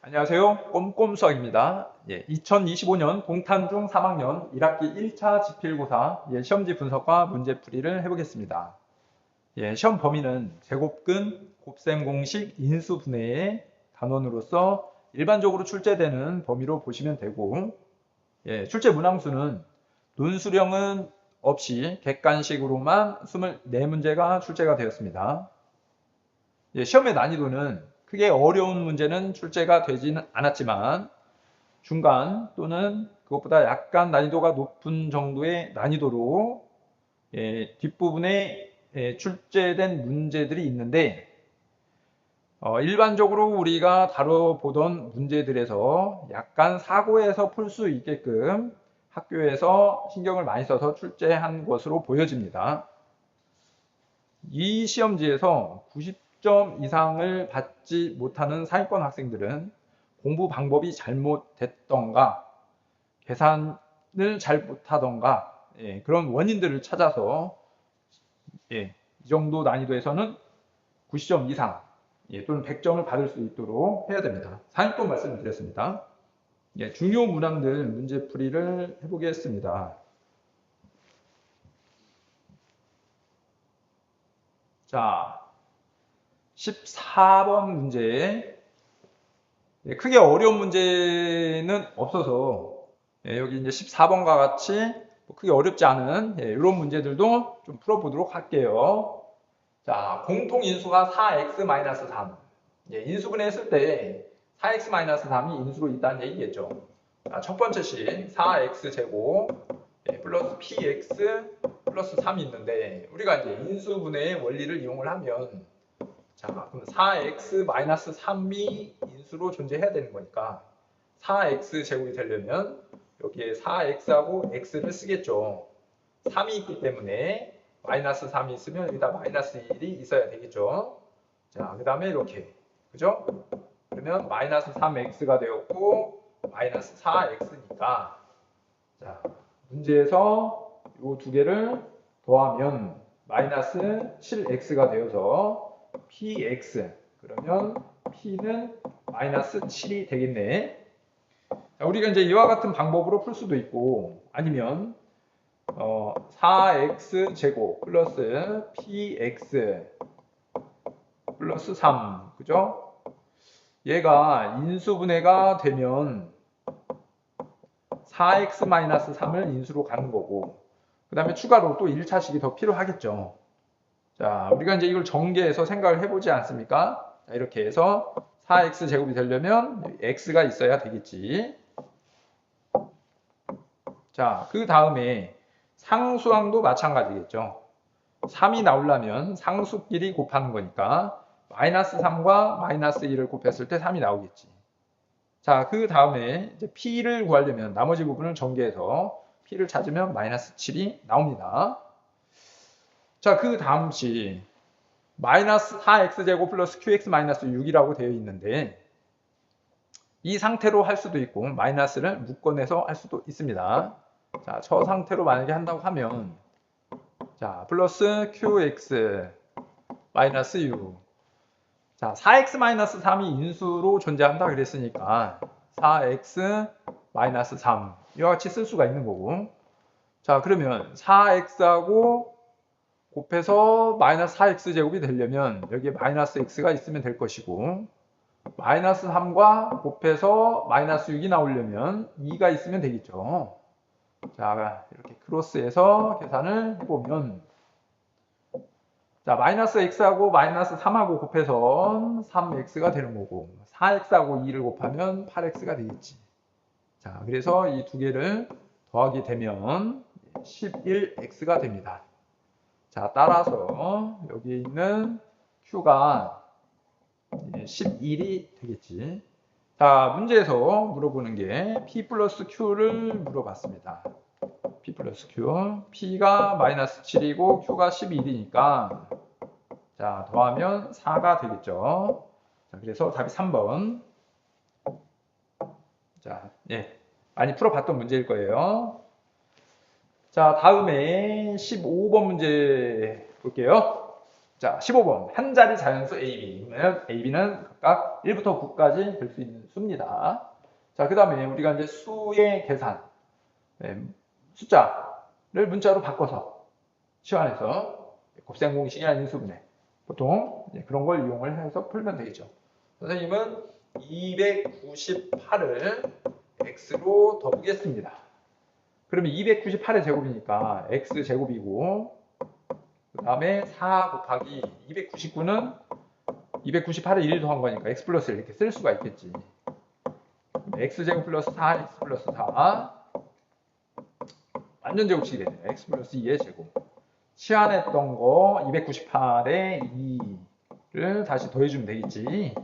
안녕하세요. 꼼꼼수학입니다. 2025년 동탄중 3학년 1학기 1차 지필고사 시험지 분석과 문제풀이를 해보겠습니다. 시험 범위는 제곱근, 곱셈 공식, 인수분해의 단원으로서 일반적으로 출제되는 범위로 보시면 되고, 출제 문항수는 논술형은 없이 객관식으로만 24문제가 출제가 되었습니다. 시험의 난이도는 크게 어려운 문제는 출제가 되지는 않았지만 중간 또는 그것보다 약간 난이도가 높은 정도의 난이도로 뒷부분에 출제된 문제들이 있는데 일반적으로 우리가 다뤄보던 문제들에서 약간 사고에서 풀 수 있게끔 학교에서 신경을 많이 써서 출제한 것으로 보여집니다. 이 시험지에서 90점 이상을 받지 못하는 상위권 학생들은 공부 방법이 잘못됐던가 계산을 잘 못하던가 그런 원인들을 찾아서 이 정도 난이도에서는 90점 이상 또는 100점을 받을 수 있도록 해야 됩니다. 상위권 말씀을 드렸습니다. 중요 문항들 문제풀이를 해보겠습니다. 자, 14번 문제. 크게 어려운 문제는 없어서 여기 이제 14번과 같이 크게 어렵지 않은 이런 문제들도 좀 풀어보도록 할게요. 자, 공통인수가 4x-3. 인수분해 했을 때 4x-3이 인수로 있다는 얘기겠죠. 자, 첫 번째 식 4x제곱 플러스 px 플러스 3이 있는데 우리가 이제 인수분해의 원리를 이용을 하면 자, 그럼 4x-3이 인수로 존재해야 되는 거니까 4x 제곱이 되려면 여기에 4x하고 x를 쓰겠죠. 3이 있기 때문에 마이너스 3이 있으면 여기다 마이너스 1이 있어야 되겠죠. 자, 그 다음에 이렇게 그죠? 그러면 마이너스 3x가 되었고 마이너스 4x니까 자, 문제에서 이 두 개를 더하면 마이너스 7x가 되어서 px 그러면 p는 마이너스 7이 되겠네. 자, 우리가 이제 이와 같은 방법으로 풀 수도 있고 아니면 4x 제곱 플러스 px 플러스 3 그죠? 얘가 인수분해가 되면 4x-3을 인수로 가는 거고 그 다음에 추가로 또 1차식이 더 필요하겠죠. 자, 우리가 이제 이걸 전개해서 생각을 해보지 않습니까? 자, 이렇게 해서 4x 제곱이 되려면 x가 있어야 되겠지. 자, 그 다음에 상수항도 마찬가지겠죠. 3이 나오려면 상수끼리 곱하는 거니까 마이너스 3과 마이너스 1을 곱했을 때 3이 나오겠지. 자, 그 다음에 이제 p를 구하려면 나머지 부분을 전개해서 p를 찾으면 마이너스 7이 나옵니다. 자, 그 다음 식 마이너스 4x제곱 플러스 qx 마이너스 6이라고 되어 있는데 이 상태로 할 수도 있고 마이너스를 묶어내서 할 수도 있습니다. 자, 저 상태로 만약에 한다고 하면 자, 플러스 qx 마이너스 6 자, 4x 마이너스 3이 인수로 존재한다 그랬으니까 4x 마이너스 3 이와 같이 쓸 수가 있는 거고 자, 그러면 4x하고 곱해서 마이너스 4x 제곱이 되려면 여기에 마이너스 x가 있으면 될 것이고 마이너스 3과 곱해서 마이너스 6이 나오려면 2가 있으면 되겠죠. 자, 이렇게 크로스해서 계산을 해보면 자, 마이너스 x하고 마이너스 3하고 곱해서 3x가 되는 거고 4x하고 2를 곱하면 8x가 되겠지. 자, 그래서 이 두 개를 더하게 되면 11x가 됩니다. 자, 따라서 여기 있는 q가 11이 되겠지. 자, 문제에서 물어보는 게 p 플러스 q를 물어봤습니다. p 플러스 q. p가 마이너스 7이고 q가 11이니까 자, 더하면 4가 되겠죠. 자, 그래서 답이 3번. 자, 많이 풀어봤던 문제일 거예요. 자, 다음에 15번 문제 볼게요. 자, 15번. 한 자리 자연수 AB. 그러면 AB는 각각 1부터 9까지 될 수 있는 수입니다. 자, 그 다음에 우리가 이제 수의 계산. 숫자를 문자로 바꿔서 시환해서 곱셈 공식이 아닌 수분해. 보통 그런 걸 이용을 해서 풀면 되겠죠. 선생님은 298을 x로 더보겠습니다. 그러면 298의 제곱이니까 x 제곱이고 그 다음에 4 곱하기 299는 298에 1 더한 거니까 x 플러스 이렇게 쓸 수가 있겠지. x제곱 플러스 4, x 플러스 4 완전 제곱식이 되네요. x 플러스 2의 제곱. 시환했던 거 298에 2를 다시 더해주면 되겠지.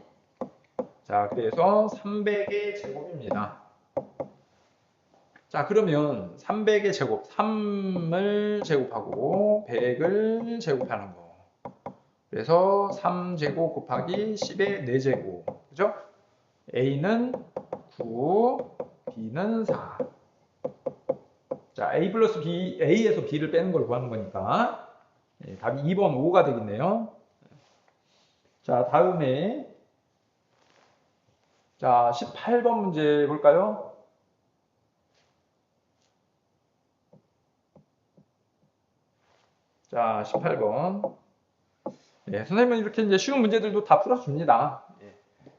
자, 그래서 300의 제곱입니다. 자, 그러면 300의 제곱, 3을 제곱하고 100을 제곱하는 거. 그래서 3제곱 곱하기 10의 4제곱. 그죠? A는 9, B는 4. 자, A 플러스 B, A에서 B를 빼는 걸 구하는 거니까 답이 2번 5가 되겠네요. 자, 다음에 자, 18번 문제 볼까요? 자, 18번. 선생님은 이렇게 이제 쉬운 문제들도 다 풀어줍니다.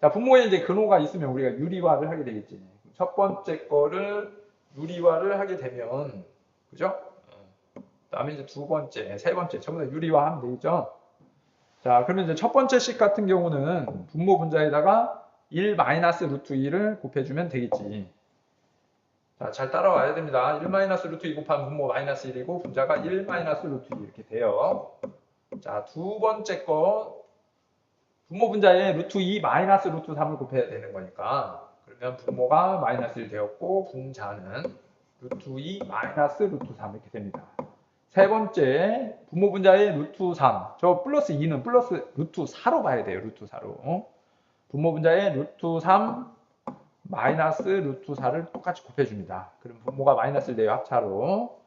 자, 분모에 이제 근호가 있으면 우리가 유리화를 하게 되겠지. 첫 번째 거를 유리화를 하게 되면, 그죠? 그 다음에 이제 두 번째, 세 번째, 전부 다 유리화하면 되겠죠? 자, 그러면 이제 첫 번째 식 같은 경우는 분모 분자에다가 1 마이너스 루트 2를 곱해주면 되겠지. 자, 잘 따라와야 됩니다. 1 마이너스 루트 2 곱하면 분모 마이너스 1이고 분자가 1 마이너스 루트 2 이렇게 돼요. 자, 두 번째 거 분모 분자에 루트 2 마이너스 루트 3을 곱해야 되는 거니까 그러면 분모가 마이너스 1 되었고 분자는 루트 2 마이너스 루트 3 이렇게 됩니다. 세 번째 분모 분자에 루트 3 저 플러스 2는 플러스 루트 4로 봐야 돼요. 루트 4로 분모 분자에 루트 3 마이너스 루트 4를 똑같이 곱해줍니다. 그럼 분모가 마이너스 1 돼요. 합차로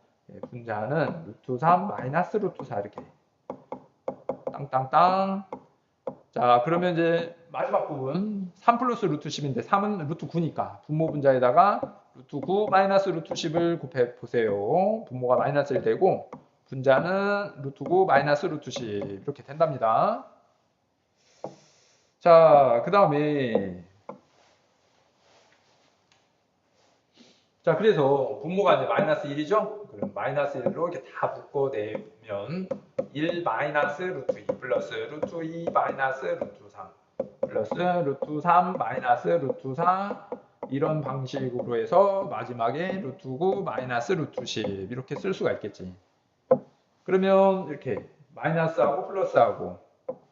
분자는 루트 3 마이너스 루트 4 이렇게 땅땅땅. 자, 그러면 이제 마지막 부분 3 플러스 루트 10인데 3은 루트 9니까 분모 분자에다가 루트 9 마이너스 루트 10을 곱해 보세요. 분모가 마이너스 1 되고 분자는 루트 9 마이너스 루트 10 이렇게 된답니다. 자, 그 다음에 자, 그래서 분모가 이제 마이너스 1이죠? 그럼 마이너스 1로 이렇게 다 묶어내면 1 마이너스 루트 2 플러스 루트 2 마이너스 루트 3 플러스 루트 3 마이너스 루트 4 이런 방식으로 해서 마지막에 루트 9 마이너스 루트 10 이렇게 쓸 수가 있겠지. 그러면 이렇게 마이너스하고 플러스하고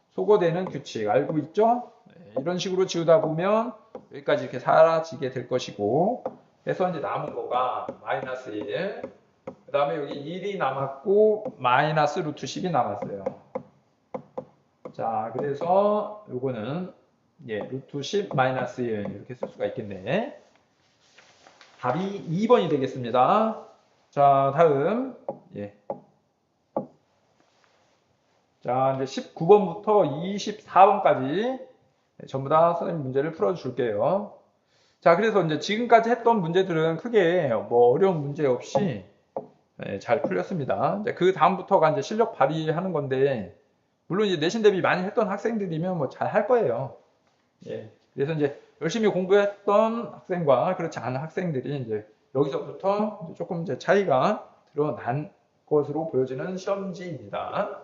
소거되는 규칙 알고 있죠? 이런 식으로 지우다 보면 여기까지 이렇게 사라지게 될 것이고 그래서 이제 남은 거가 마이너스 1, 그 다음에 여기 1이 남았고 마이너스 루트 10이 남았어요. 자, 그래서 요거는 루트 10 마이너스 1 이렇게 쓸 수가 있겠네. 답이 2번이 되겠습니다. 자, 다음 자, 이제 19번부터 24번까지 전부 다 선생님 문제를 풀어줄게요. 자, 그래서 이제 지금까지 했던 문제들은 크게 뭐 어려운 문제 없이 잘 풀렸습니다. 이제 그 다음부터가 이제 실력 발휘하는 건데, 물론 이제 내신 대비 많이 했던 학생들이면 뭐 잘 할 거예요. 그래서 이제 열심히 공부했던 학생과 그렇지 않은 학생들이 이제 여기서부터 이제 조금 이제 차이가 드러난 것으로 보여지는 시험지입니다.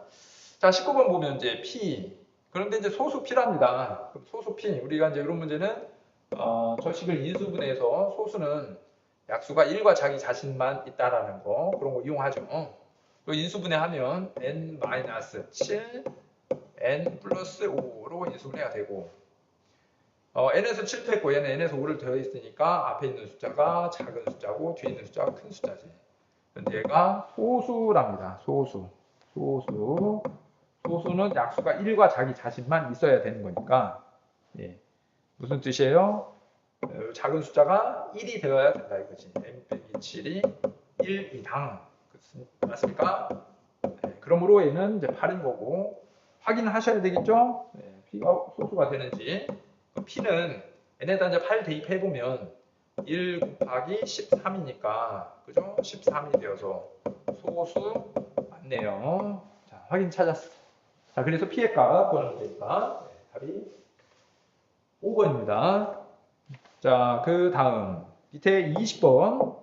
자, 19번 보면 이제 P. 그런데 이제 소수 P랍니다. 소수 P. 우리가 이제 이런 문제는 저 식을 인수분해해서 소수는 약수가 1과 자기 자신만 있다라는 거 그런 거 이용하죠. 또 인수분해하면 n-7, n 플러스 5로 인수분해가 되고 n에서 7도 했고 얘는 n에서 5를 더해 있으니까 앞에 있는 숫자가 작은 숫자고 뒤에 있는 숫자가 큰 숫자지. 근데 얘가 소수랍니다. 소수는 약수가 1과 자기 자신만 있어야 되는 거니까 무슨 뜻이에요? 작은 숫자가 1이 되어야 된다 이거지. n-7이 1이당 맞습니까? 그러므로 얘는 이제 8인 거고 확인하셔야 되겠죠? 네, P가 소수가 되는지. P는 n에다 이제 8 대입해보면 1 곱하기 13이니까, 그죠? 13이 되어서 소수 맞네요. 자, 확인 찾았어. 자, 그래서 P의 값 구하는 되니까, 네, 답이 5번입니다. 자, 그 다음, 밑에 20번.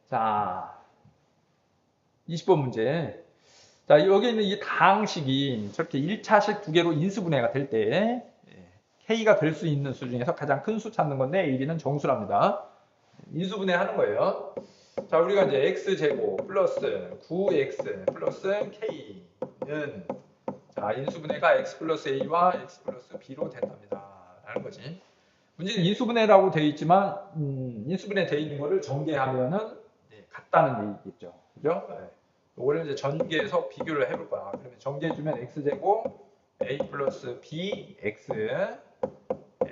자, 20번 문제. 자, 여기 있는 이 다항식이 저렇게 1차식 두 개로 인수분해가 될 때, K가 될 수 있는 수 중에서 가장 큰 수 찾는 건데, A, B는 정수랍니다. 인수분해 하는 거예요. 자, 우리가 이제 X제곱 플러스 9X 플러스 K는, 자, 인수분해가 X 플러스 A와 X 플러스 B로 된답니다. 라는 거지. 문제는 인수분해라고 되어 있지만, 인수분해 되어 있는 거를 전개하면은, 같다는 얘기겠죠. 그죠? 네. 이거를 이제 전개해서 비교를 해볼 거야. 그러면 전개해주면 X제곱 A 플러스 BX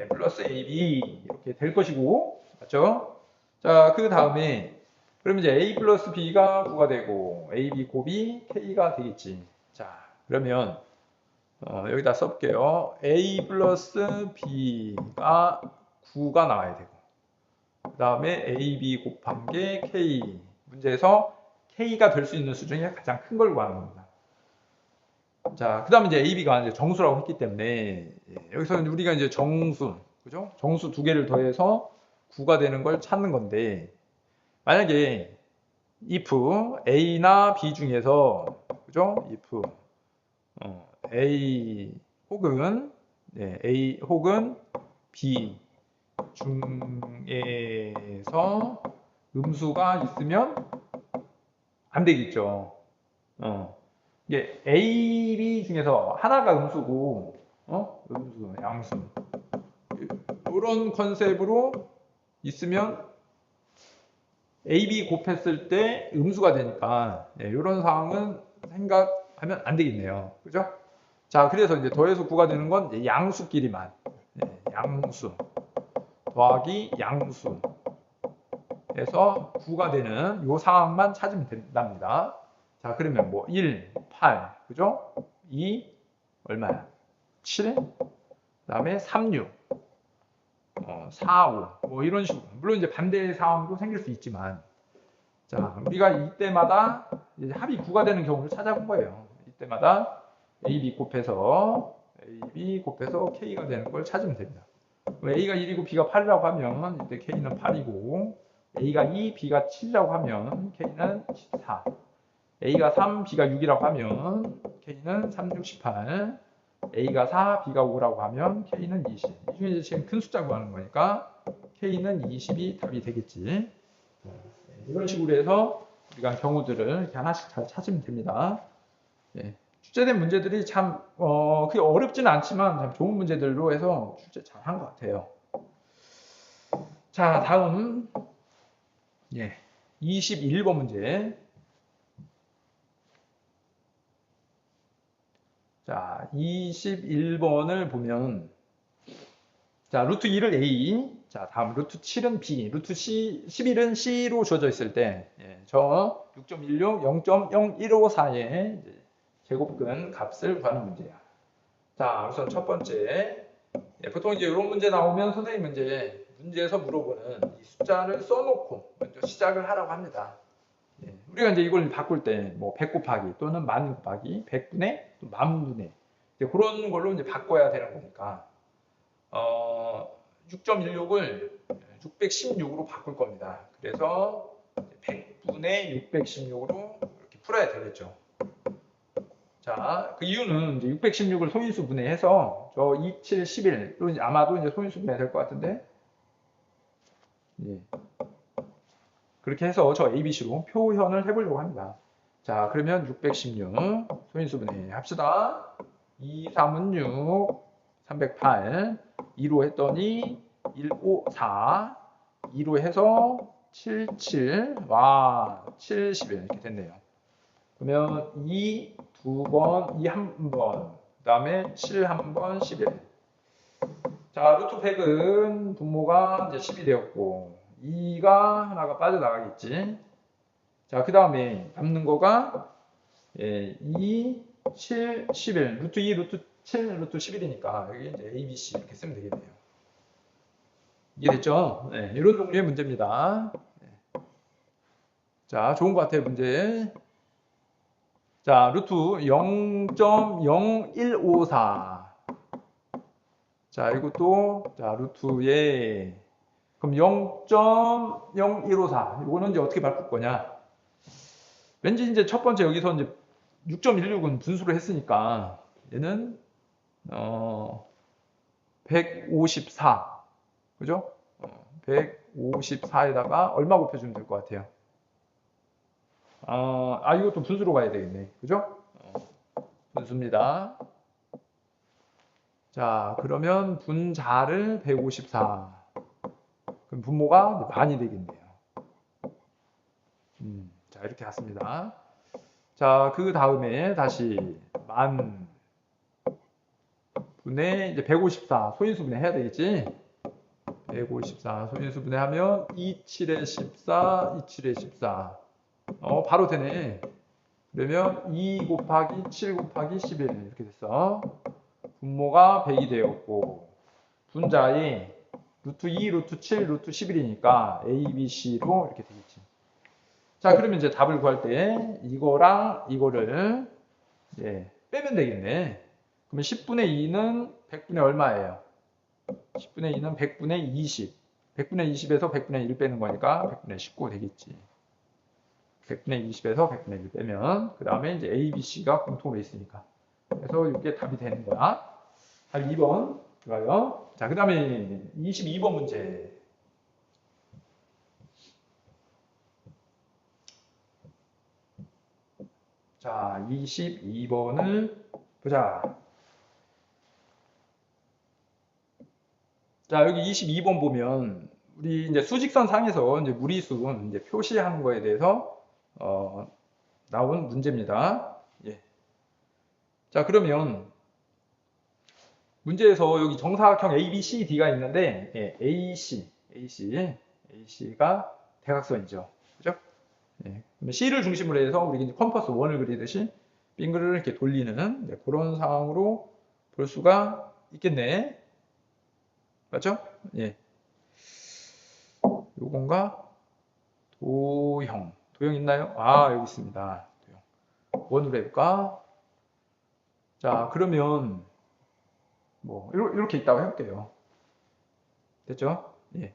플러스 AB 이렇게 될 것이고, 맞죠? 자, 그 다음에 그러면 이제 A 플러스 B가 9가 되고 AB 곱이 K가 되겠지. 자, 그러면 여기다 써볼게요. A 플러스 B가 9가 나와야 되고, 그 다음에 AB 곱한 게 K. 문제에서 K가 될 수 있는 수 중에 가장 큰 걸 구하는 겁니다. 자, 그 다음에 이제 AB가 이제 정수라고 했기 때문에, 여기서 우리가 이제 정수, 그죠? 정수 두 개를 더해서 9가 되는 걸 찾는 건데, 만약에 if A나 B 중에서, 그죠? if A 혹은 A 혹은 B 중에서 음수가 있으면 안 되겠죠. 이게 A, B 중에서 하나가 음수고, 음수, 양수. 이런 컨셉으로 있으면 A, B 곱했을 때 음수가 되니까, 이런 상황은 생각하면 안 되겠네요. 그죠? 자, 그래서 이제 더해서 9가 되는 건 이제 양수끼리만. 양수. 더하기 양수. 해서 9가 되는 이 상황만 찾으면 된답니다. 자, 그러면 뭐 1, 8, 그죠? 2, 얼마야? 7, 그 다음에 3, 6, 4, 5, 뭐 이런 식으로. 물론 이제 반대의 상황도 생길 수 있지만, 자, 우리가 이때마다 이제 합이 9가 되는 경우를 찾아본 거예요. 이때마다 AB 곱해서 K가 되는 걸 찾으면 됩니다. A가 1이고 B가 8이라고 하면 이때 K는 8이고, A가 2, B가 7이라고 하면 K는 14. A가 3, B가 6이라고 하면 K는 3, 6, 18. A가 4, B가 5라고 하면 K는 20. 이 중에 지금 큰 숫자 구하는 거니까 K는 20이 답이 되겠지. 이런 식으로 해서 우리가 경우들을 이렇게 하나씩 잘 찾으면 됩니다. 출제된 문제들이 참 그게 어렵지는 않지만 참 좋은 문제들로 해서 출제 잘 한 것 같아요. 자, 다음 21번 문제. 자, 21번을 보면, 자, 루트 2를 A, 자, 다음 루트 7은 B, 루트 11은 C로 주어져 있을 때, 저 6.16, 0.0154의 제곱근 값을 구하는 문제야. 자, 우선 첫 번째, 보통 이제 이런 문제 나오면 선생님 문제에서 물어보는 이 숫자를 써놓고 먼저 시작을 하라고 합니다. 우리가 이제 이걸 바꿀 때, 뭐, 100 곱하기 또는 10,000 곱하기 100분의 또 10,000분의 그런 걸로 이제 바꿔야 되는 거니까, 6.16을 616으로 바꿀 겁니다. 그래서 100분의 616으로 이렇게 풀어야 되겠죠. 자, 그 이유는 이제 616을 소인수 분해해서 저 27, 11, 또 이제 아마도 이제 소인수 분해 될 것 같은데, 그렇게 해서 저 ABC로 표현을 해보려고 합니다. 자, 그러면 616 소인수 분해 합시다. 2, 3은 6, 308, 2로 했더니 1, 5, 4, 2로 해서 7, 7, 와, 71 이렇게 됐네요. 그러면 2 두 번, 2 한 번, 그 다음에 7 한 번, 11. 자, 루트 100은 분모가 이제 10이 되었고, 2가 하나가 빠져나가겠지. 자, 그 다음에 남는 거가 2, 7, 11, 루트 2, 루트 7, 루트 11이니까 여기 이제 A, B, C 이렇게 쓰면 되겠네요. 이해됐죠? 네, 이런 종류의 문제입니다. 네. 자, 좋은 것 같아요, 문제. 자, 루트 0.0154. 자, 이것도, 자, 루트에, 그럼 0.0154. 이거는 이제 어떻게 바꿀 거냐? 왠지 이제 첫 번째 여기서 이제 6.16은 분수로 했으니까, 얘는, 154. 그죠? 154에다가 얼마 곱해주면 될 것 같아요? 이것도 분수로 가야 되겠네. 그죠? 분수입니다. 자, 그러면 분자를 154. 그럼 분모가 많이 되겠네요. 자, 이렇게 갔습니다. 자, 그 다음에 다시 만 분의 이제 154 소인수분해 해야 되겠지? 154 소인수분해 하면 27에 14, 27에 14. 바로 되네. 그러면 2 곱하기 7 곱하기 11 이렇게 됐어. 분모가 100이 되었고 분자에 루트 2, 루트 7, 루트 11이니까 A, B, C로 이렇게 되겠지. 자, 그러면 이제 답을 구할 때 이거랑 이거를 빼면 되겠네. 그러면 10분의 2는 100분의 얼마예요? 10분의 2는 100분의 20. 100분의 20에서 100분의 1 빼는 거니까 100분의 19 되겠지. 100분의 20에서 100분의 1 빼면 그 다음에 이제 A, B, C가 공통으로 있으니까. 그래서 이게 답이 되는 거야. 답 2번 좋아요. 자, 그 다음에 22번 문제. 자, 22번을 보자. 자, 여기 22번 보면 우리 이제 수직선 상에서 이제 무리수 이제 표시하는 거에 대해서 나온 문제입니다. 예. 자, 그러면 문제에서 여기 정사각형 ABCD가 있는데 AC가 대각선이죠. 그죠? 예. 그러면 C를 중심으로 해서 우리 이제 컴퍼스 원을 그리듯이 빙글을 이렇게 돌리는 그런 상황으로 볼 수가 있겠네. 맞죠? 예. 요건가? 도형. 도형 있나요? 여기 있습니다. 도형. 원으로 해볼까? 자, 그러면 뭐 이렇게 있다고 해볼게요. 됐죠? 예.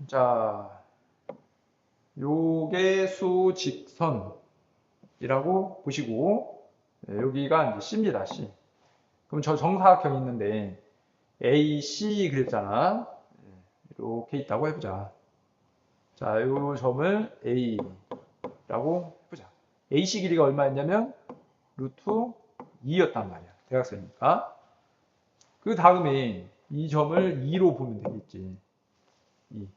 자, 요게 수직선이라고 보시고 여기가 이제 C입니다. C. 그럼 저 정사각형이 있는데 AC 그랬잖아. 이렇게 있다고 해보자. 자, 요 점을 A라고 해보자. AC 길이가 얼마였냐면 루트 2였단 말이야. 대각선이니까. 그 다음에 이 점을 2로 보면 되겠지. 2.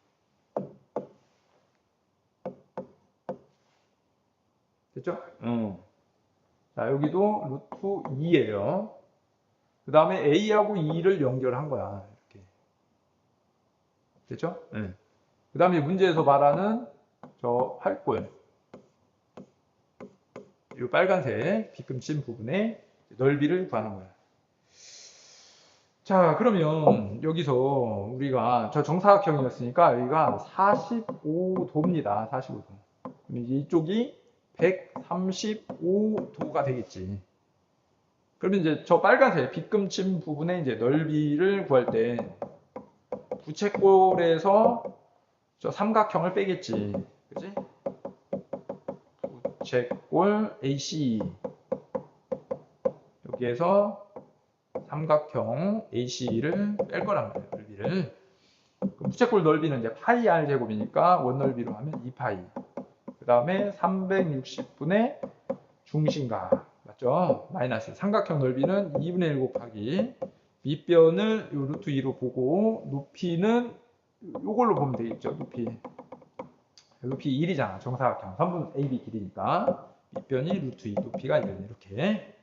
됐죠? 자, 여기도 루트 2예요. 그 다음에 A하고 2를 연결한 거야. 이렇게. 됐죠? 그 다음에 문제에서 말하는 저 활골. 이 빨간색 빗금친 부분의 넓이를 구하는 거야. 자, 그러면 여기서 우리가 저 정사각형이었으니까 여기가 45도입니다. 45도. 그럼 이쪽이 135도가 되겠지. 그러면 이제 저 빨간색 빗금친 부분의 이제 넓이를 구할 때 부채꼴에서 저 삼각형을 빼겠지. 그지? 부채꼴 AC. 여기에서 삼각형 AC를 뺄 거란 말이에요. 넓이를. 그럼 부채꼴 넓이는 이제 파이 r 제곱이니까 원 넓이로 하면 2파이. 그 다음에 360분의 중심각. 맞죠? 마이너스. 삼각형 넓이는 2분의 1 곱하기 밑변을 요 루트 2로 보고 높이는 요걸로 보면 되겠죠. 높이 1이잖아. 정사각형 3분 AB 길이니까 밑변이 루트 2 높이가 1 이렇게.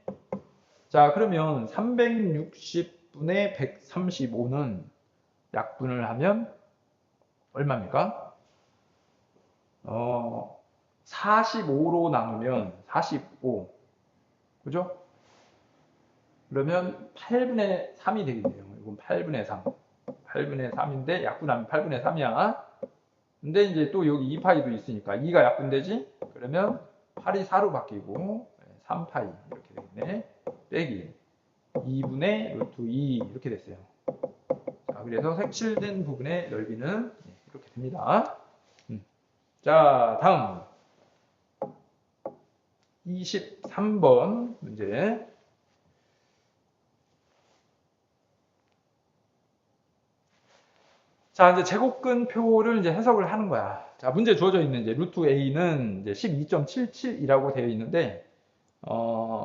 자, 그러면 360분의 135는 약분을 하면 얼마입니까? 45로 나누면 45. 그죠? 그러면 8분의 3이 되겠네요. 이건 8분의 3. 8분의 3인데 약분하면 8분의 3이야. 근데 이제 또 여기 2파이도 있으니까 2가 약분되지? 그러면 8이 4로 바뀌고 3파이 이렇게 되겠네. 빼기 2분의 루트 2 이렇게 됐어요. 자, 그래서 색칠된 부분의 넓이는 이렇게 됩니다. 자, 다음 23번 문제. 자, 이제 제곱근표를 이제 해석을 하는 거야. 자, 문제 주어져 있는 이제 루트 a는 이제 12.77이라고 되어 있는데,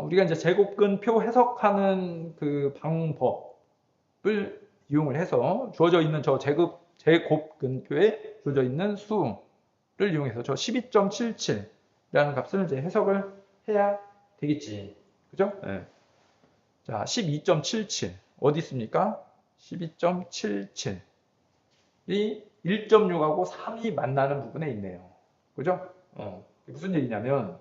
우리가 이제 제곱근표 해석하는 그 방법을 이용을 해서 주어져 있는 저 제곱근표에 주어져 있는 수를 이용해서 저 12.77이라는 값을 이제 해석을 해야 되겠지. 그죠? 네. 자, 12.77 어디 있습니까? 12.77 이 1.6하고 3이 만나는 부분에 있네요. 그죠? 무슨 얘기냐면,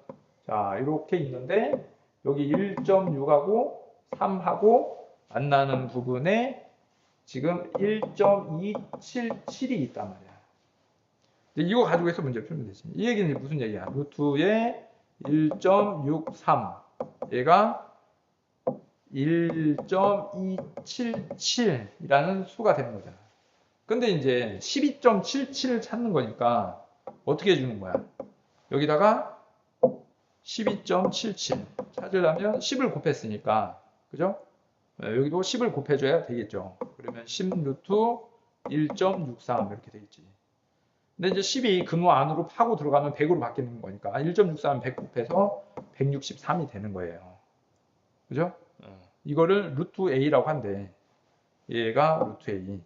자, 이렇게 있는데, 여기 1.6하고 3하고 만나는 부분에 지금 1.277이 있단 말이야. 이거 가지고 해서 문제를 풀면 되지. 이 얘기는 무슨 얘기야? 루트의 1.63, 얘가 1.277이라는 수가 되는 거잖아. 근데 이제 12.77을 찾는 거니까 어떻게 해주는 거야? 여기다가 12.77 찾으려면 10을 곱했으니까, 그죠? 여기도 10을 곱해줘야 되겠죠. 그러면 10 루트 1.63 이렇게 되겠지. 근데 이제 10이 근호 안으로 파고 들어가면 100으로 바뀌는 거니까 1.63은 100 곱해서 163이 되는 거예요. 그죠? 이거를 루트 a라고 한대. 얘가 루트 a.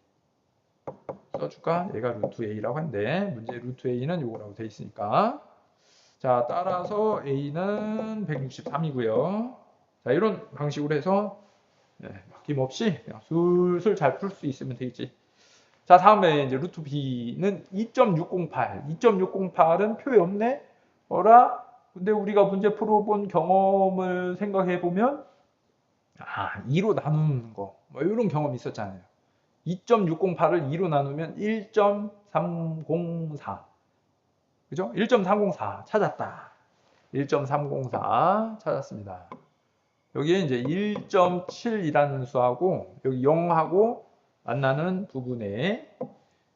써줄까? 얘가 루트 a라고 한데 문제 루트 a는 요거라고 돼 있으니까, 자, 따라서 a는 163이고요. 자, 이런 방식으로 해서 막힘없이 그냥 술술 잘 풀 수 있으면 되겠지. 자, 다음에 이제 루트 b는 2.608. 2.608은 표에 없네. 어라? 근데 우리가 문제 풀어본 경험을 생각해 보면 2로 나누는 거, 뭐 이런 경험이 있었잖아요. 2.608을 2로 나누면 1.304. 그죠? 1.304 찾았다. 1.304 찾았습니다. 여기에 이제 1.7이라는 수하고 여기 0하고 만나는 부분에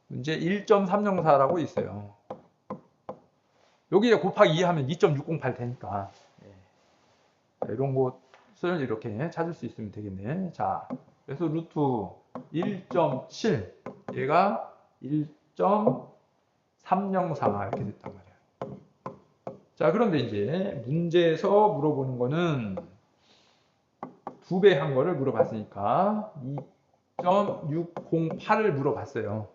문제 1.304라고 있어요. 여기에 곱하기 2 하면 2.608 되니까 이런 것을 이렇게 찾을 수 있으면 되겠네. 자, 그래서 루트 1.7 얘가 1.304 이렇게 됐단 말이야. 자, 그런데 이제 문제에서 물어보는 거는 2배 한 거를 물어봤으니까 2.608을 물어봤어요.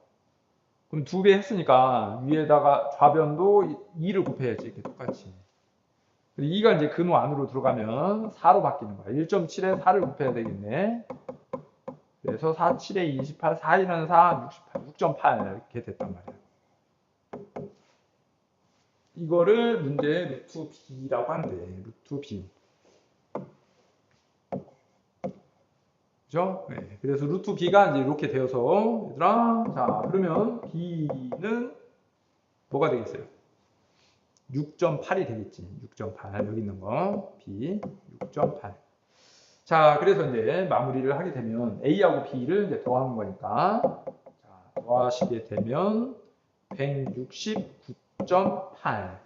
그럼 2배 했으니까 위에다가 좌변도 2를 곱해야지, 이렇게 똑같이. 2가 이제 근호 안으로 들어가면 4로 바뀌는 거야. 1.7에 4를 곱해야 되겠네. 그래서 4, 7에 28, 4에는 4, 6.8 이렇게 됐단 말이야. 이거를 문제 루트 b라고 한대. 루트 b. 그죠? 네. 그래서 루트 b가 이제 이렇게 되어서, 얘들아, 자, 그러면 b는 뭐가 되겠어요? 6.8이 되겠지. 6.8. 여기 있는 거. b 6.8. 자, 그래서 이제 마무리를 하게 되면 a하고 b를 이제 더하는 거니까, 자, 더하시게 되면 169.8.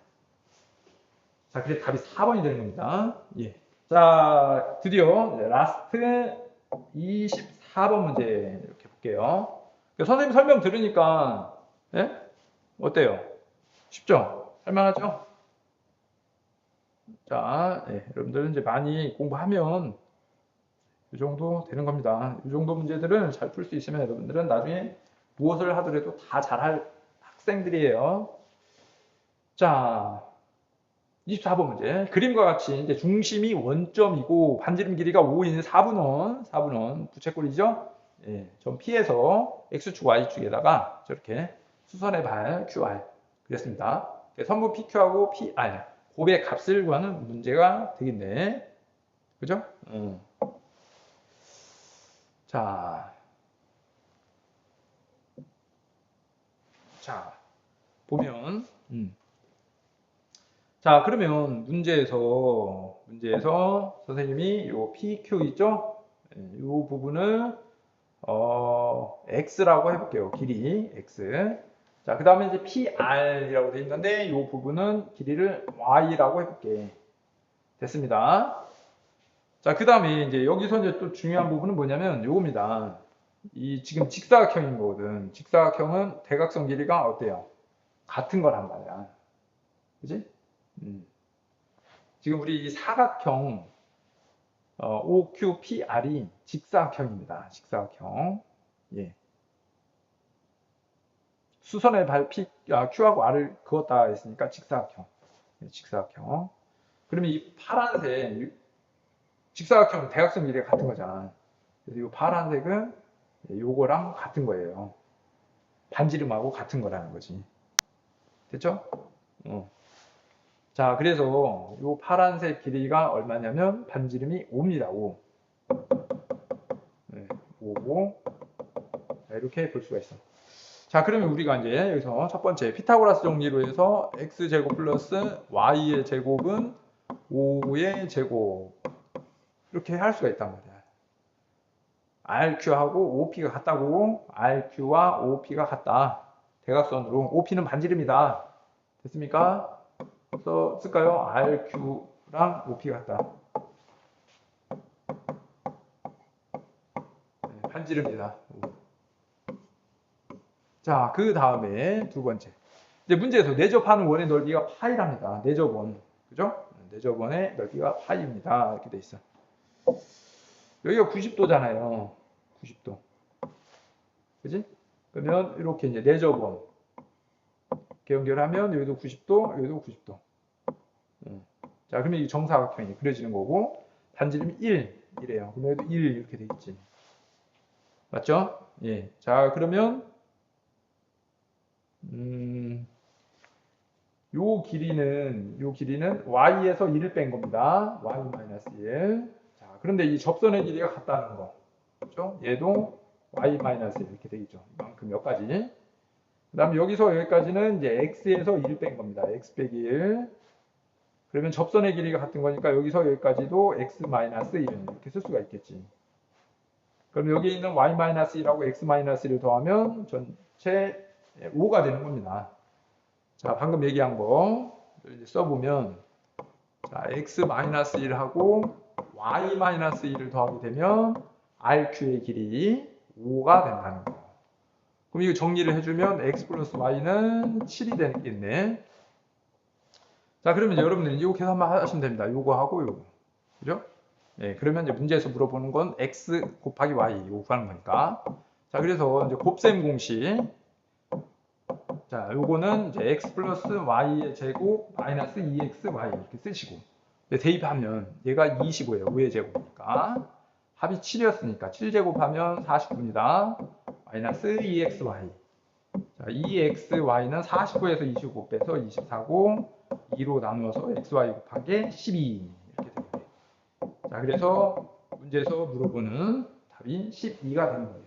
자, 그래서 답이 4번이 되는 겁니다. 예. 자, 드디어 라스트 24번 문제 이렇게 볼게요. 선생님 설명 들으니까 어때요? 쉽죠? 할만하죠? 자, 여러분들은 이제 많이 공부하면 이 정도 되는 겁니다. 이 정도 문제들은 잘 풀 수 있으면 여러분들은 나중에 무엇을 하더라도 다 잘할 학생들이에요. 자, 24번 문제. 그림과 같이 이제 중심이 원점이고 반지름 길이가 5인 4분원 부채꼴이죠. 예, 점 P에서 X축, Y축에다가 저렇게 수선의 발 QR 그렸습니다. 선분 PQ하고 PR, 곱의 값을 구하는 문제가 되겠네. 그죠? 자, 보면, 자, 그러면 문제에서 선생님이 요 PQ 있죠? 요 부분을, X라고 해볼게요. 길이, X. 자, 그 다음에 이제 PR이라고 되어 있는데, 이 부분은 길이를 Y라고 해볼게. 됐습니다. 자, 그 다음에 이제 여기서 이제 또 중요한 부분은 뭐냐면 요겁니다. 이 지금 직사각형인 거거든. 직사각형은 대각선 길이가 어때요? 같은 거란 말이야. 그지? 지금 우리 이 사각형, OQPR이 직사각형입니다. 직사각형. 예. 수선의 Q하고 R을 그었다 했으니까 직사각형. 직사각형. 그러면 이 파란색, 직사각형 대각선 길이가 같은 거잖아. 그래서 이 파란색은 요거랑 같은 거예요. 반지름하고 같은 거라는 거지. 됐죠? 자, 그래서 요 파란색 길이가 얼마냐면 반지름이 5입니다. 5. 네, 5고. 자, 이렇게 볼 수가 있어. 자, 그러면 우리가 이제 여기서 첫 번째 피타고라스 정리로 해서 x제곱 플러스 y의 제곱은 5의 제곱 이렇게 할 수가 있단 말이야. RQ하고 OP가 같다고. RQ와 OP가 같다. 대각선으로. OP는 반지름이다. 됐습니까? 쓸까요? RQ랑 OP가 같다. 네, 반지름이다. 자, 그 다음에 두 번째. 이제 문제에서 내접하는 원의 넓이가 파이랍니다. 내접원. 그죠? 내접원의 넓이가 파이입니다. 이렇게 돼 있어. 여기가 90도잖아요. 90도. 그지? 그러면 이렇게 이제 내접원. 이렇게 연결하면 여기도 90도, 여기도 90도. 자, 그러면 이 정사각형이 그려지는 거고, 반지름이 1, 이래요. 그럼 여기도 1 이렇게 돼 있지. 맞죠? 예. 자, 그러면 요 길이는 y에서 1을 뺀 겁니다. y-1. 자, 그런데 이 접선의 길이가 같다는 거. 그렇죠? 얘도 y-1 이렇게 되겠죠. 이만큼 몇 가지. 그 다음에 여기서 여기까지는 이제 x에서 1을 뺀 겁니다. x 빼기 1. 그러면 접선의 길이가 같은 거니까 여기서 여기까지도 x-1 이렇게 쓸 수가 있겠지. 그럼 여기 있는 y-1하고 x-1을 더하면 전체 5가 되는 겁니다. 자, 방금 얘기한 거 이제 써보면, 자, x-1하고 y-1을 더하게 되면 RQ의 길이 5가 된다는 거. 그럼 이거 정리를 해주면 x 플러스 y는 7이 되겠네. 자, 그러면 이제 여러분들 이거 계산만 하시면 됩니다. 요거 하고 요거. 그죠? 네, 그러면 이제 문제에서 물어보는 건 x 곱하기 y 이거 구하는 거니까. 자, 그래서 이제 곱셈 공식. 자, 요거는 이제 x 플러스 y의 제곱 마이너스 2xy 이렇게 쓰시고. 대입하면 얘가 25예요. 5의 제곱이니까. 합이 7이었으니까 7제곱하면 49입니다. 마이너스 2xy. 자, 2xy는 49에서 25 빼서 24고 2로 나누어서 xy 곱하기 12 이렇게 됩니다. 자, 그래서 문제에서 물어보는 답이 12가 되는 거예요.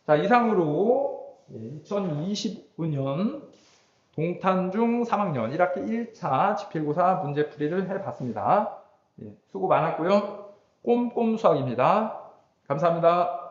자, 이상으로 2025년 동탄중 3학년 1학기 1차 지필고사 문제풀이를 해봤습니다. 수고 많았고요. 꼼꼼 수학입니다. 감사합니다.